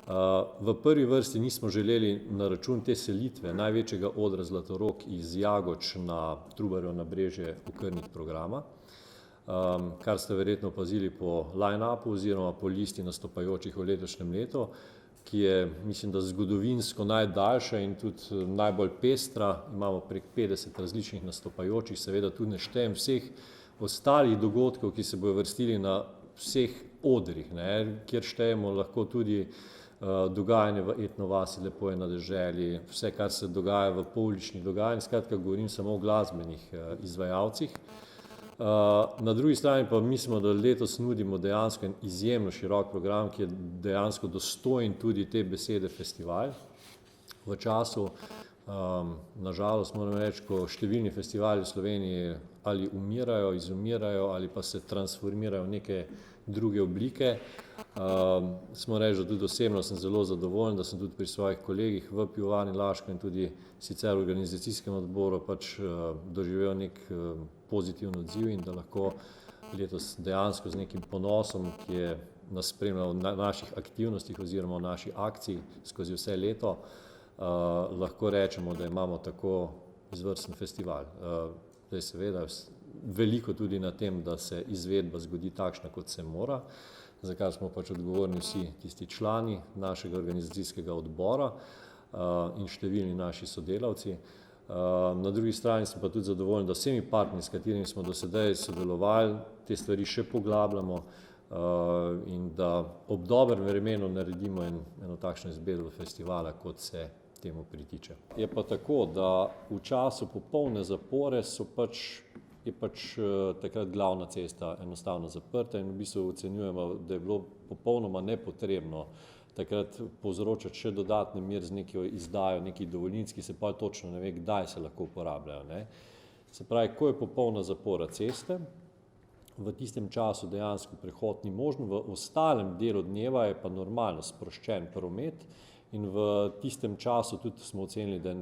V prvi vrsti nismo želeli na račun te selitve največjega odra Zlatorog iz Jagoč na Trubarjevo nabrežje okrniti programa, kar ste verjetno opazili po line-upu oziroma po listi nastopajočih v letošnjem letu, ki je, mislim, da zgodovinsko najdaljša in tudi najbolj pestra. Imamo prek 50 različnih nastopajočih, seveda tudi ne štejem vseh ostalih dogodkov, ki se bodo vrstili na vseh odrih, kjer štejemo lahko tudi dogajanje v Etno vasi, Lepo je na deželi, vse, kar se dogaja v pouličnih dogajanjih, skratka govorim samo o glasbenih izvajalcih. Na drugi strani pa mislimo, da letos nudimo dejansko en izjemno širok program, ki je dejansko dostojen tudi te besede festival. V času, nažalost moram reči, ko številni festivali v Sloveniji ali umirajo, izumirajo ali pa se transformirajo v neke druge oblike, smo reči, da tudi osebno sem zelo zadovoljen, da sem tudi pri svojih kolegih v Pivovarni Laško in tudi sicer v organizacijskem odboru pač doživel nek pozitiven odziv in da lahko letos dejansko z nekim ponosom, ki je nas spremljal v naših aktivnostih oziroma v naši akciji skozi vse leto, lahko rečemo, da imamo tako izvrsten festival. Zdaj seveda veliko tudi na tem, da se izvedba zgodi takšna, kot se mora, za kar smo pač odgovorni vsi tisti člani našega organizacijskega odbora in številni naši sodelavci. Na drugi strani smo pa tudi zadovoljni, da vsemi partnerji, s katerimi smo do sedaj sodelovali, te stvari še poglabljamo in da ob dobrem vremenu naredimo eno takšno izvedbo festivala, kot se temu pritiče. Je pa tako, da v času popolne zapore je pač takrat glavna cesta enostavno zaprta in v bistvu ocenjujemo, da je bilo popolnoma nepotrebno takrat povzročati še dodatni mir z neko izdajo nekih dovoljenj, ki se pa točno ne ve, kdaj se lahko uporabljajo. Se pravi, ko je popolna zapora ceste, v tistem času dejansko prehod ni možen, v ostalem delu dneva je pa normalno sproščen promet in v tistem času tudi smo ocenili, da je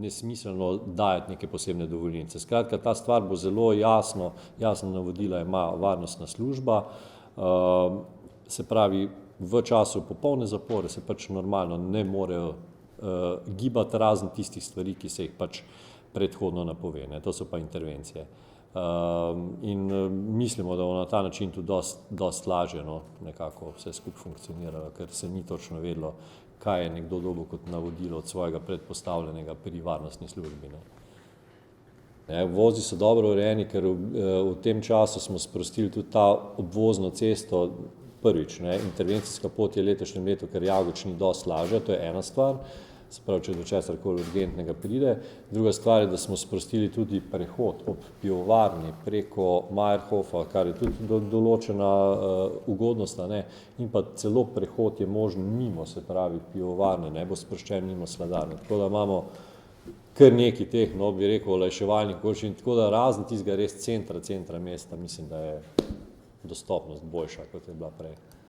nesmiselno dajati neke posebne dovoljenje. Skratka, ta stvar bo zelo jasno navodila ima varnostna služba, se pravi, v času popolne zapore se pač normalno ne morejo gibati razen tistih stvari, ki se jih pač predhodno napove, to so pa intervencije. In mislimo, da bo na ta način tudi dosti lažje nekako vse skupaj funkcioniralo, ker se ni točno vedelo, kaj je nekdo dobil kot navodilo od svojega predpostavljenega pri varnostni službi. Vozi so dobro urejeni, ker v tem času smo sprostili tudi ta obvozno cesto prvič. Intervencijska pot je letošnjem letu, ker Jagoč ni dosti lažja, to je ena stvar, se pravi, če do česarkoli urgentnega pride. Druga stvar je, da smo sprostili tudi prehod ob pivovarni preko Majerhofa, kar je tudi določena ugodnost, in pa celo prehod je možen mimo, se pravi, pivovarne, bo sproščen mimo sladarne. Tako da imamo kar nekaj teh, bi rekel, olajševalnih okoliščin, tako da razen tistega res centra mesta, mislim, da je dostopnost boljša, kot je bila prej.